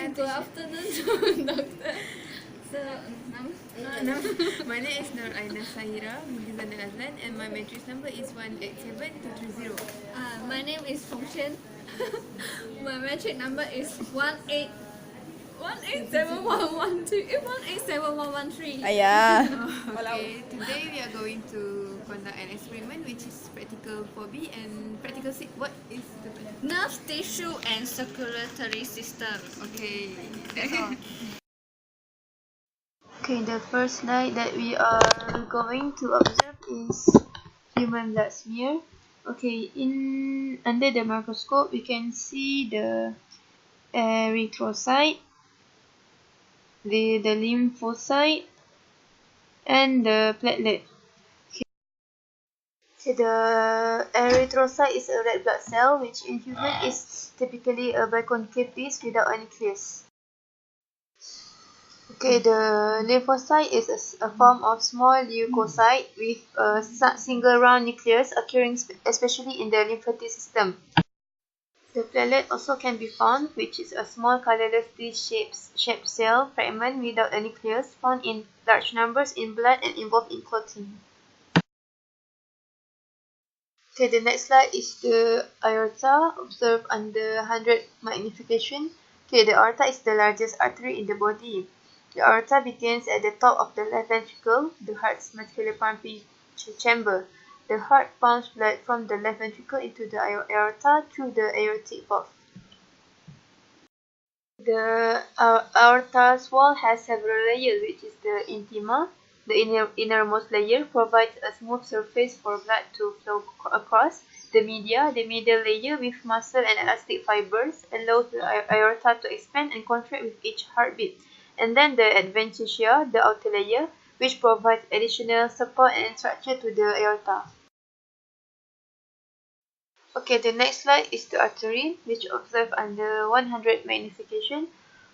Good afternoon, doctor. So, My name is Aina Sahira, Zainal Azlan, and my matrix number is 187230. my name is Foong Shien. My metric number is 187113. Ayah. Okay, today we are going to conduct an experiment which is practical phobia and practical what is the practical? Nerve tissue and circulatory system. Okay, that's all. Okay, the first slide that we are going to observe is human blood smear. Okay, under the microscope we can see the erythrocyte, the lymphocyte, and the platelet. Okay. So the erythrocyte is a red blood cell, which in human is typically a biconcave disc without a nucleus. Okay, the lymphocyte is a form of small leukocyte with a single round nucleus occurring especially in the lymphatic system. The platelet also can be found, which is a small colorless disc-shaped cell fragment without a nucleus found in large numbers in blood and involved in clotting. Okay, the next slide is the aorta observed under 100 magnification. Okay, the aorta is the largest artery in the body. The aorta begins at the top of the left ventricle, the heart's muscular pumping chamber. The heart pumps blood from the left ventricle into the aorta through the aortic valve. The aorta's wall has several layers, which is the intima. The innermost layer provides a smooth surface for blood to flow across. The medial layer with muscle and elastic fibers, allows the aorta to expand and contract with each heartbeat. And then the adventitia, the outer layer, which provides additional support and structure to the aorta. Okay, the next slide is the artery, which observed under 100 magnification.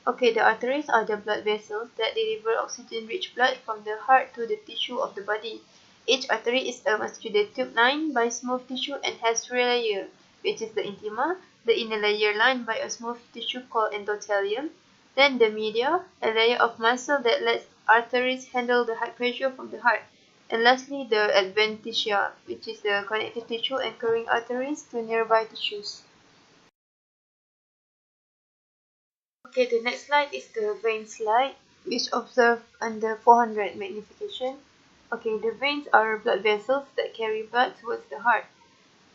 Okay, the arteries are the blood vessels that deliver oxygen-rich blood from the heart to the tissue of the body. Each artery is a muscular tube lined by smooth tissue and has three layers, which is the intima, the inner layer lined by a smooth tissue called endothelium, then the media, a layer of muscle that lets arteries handle the high pressure from the heart, and lastly the adventitia, which is the connective tissue anchoring arteries to nearby tissues. Okay, the next slide is the vein slide, which observed under 400 magnification. Okay, the veins are blood vessels that carry blood towards the heart.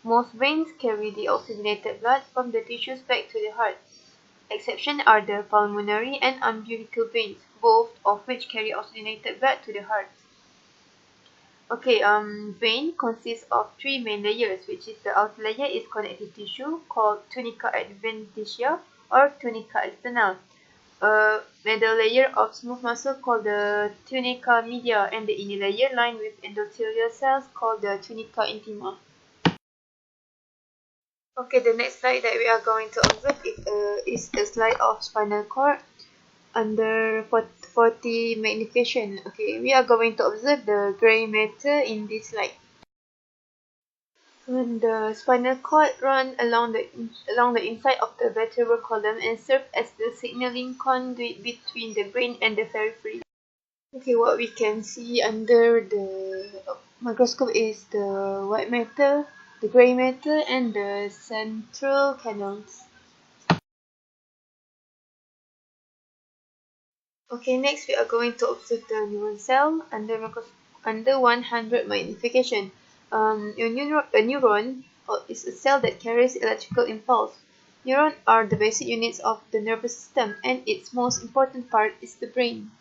Most veins carry the oxygenated blood from the tissues back to the heart. Exceptions are the pulmonary and umbilical veins, both of which carry oxygenated blood to the heart. Okay, vein consists of three main layers, which is the outer layer is connective tissue called tunica adventitia or tunica externa, a middle layer of smooth muscle called the tunica media, and the inner layer lined with endothelial cells called the tunica intima. Okay, the next slide that we are going to observe is a slide of spinal cord under 40 magnification. Okay, we are going to observe the gray matter in this slide. When the spinal cord runs along the inside of the vertebral column and serves as the signaling conduit between the brain and the periphery. Okay, what we can see under the microscope is the white matter, the gray matter, and the central canals. Okay, next we are going to observe the neuron cell under 100 magnification. A neuron is a cell that carries electrical impulse. Neurons are the basic units of the nervous system, and its most important part is the brain.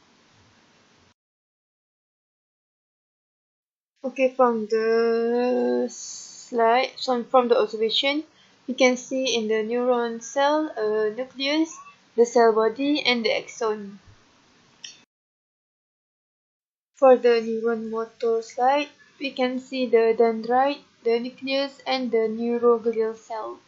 Okay, from the slide, from the observation, we can see in the neuron cell a nucleus, the cell body, and the axon. For the neuron motor slide, we can see the dendrite, the nucleus, and the neuroglial cell.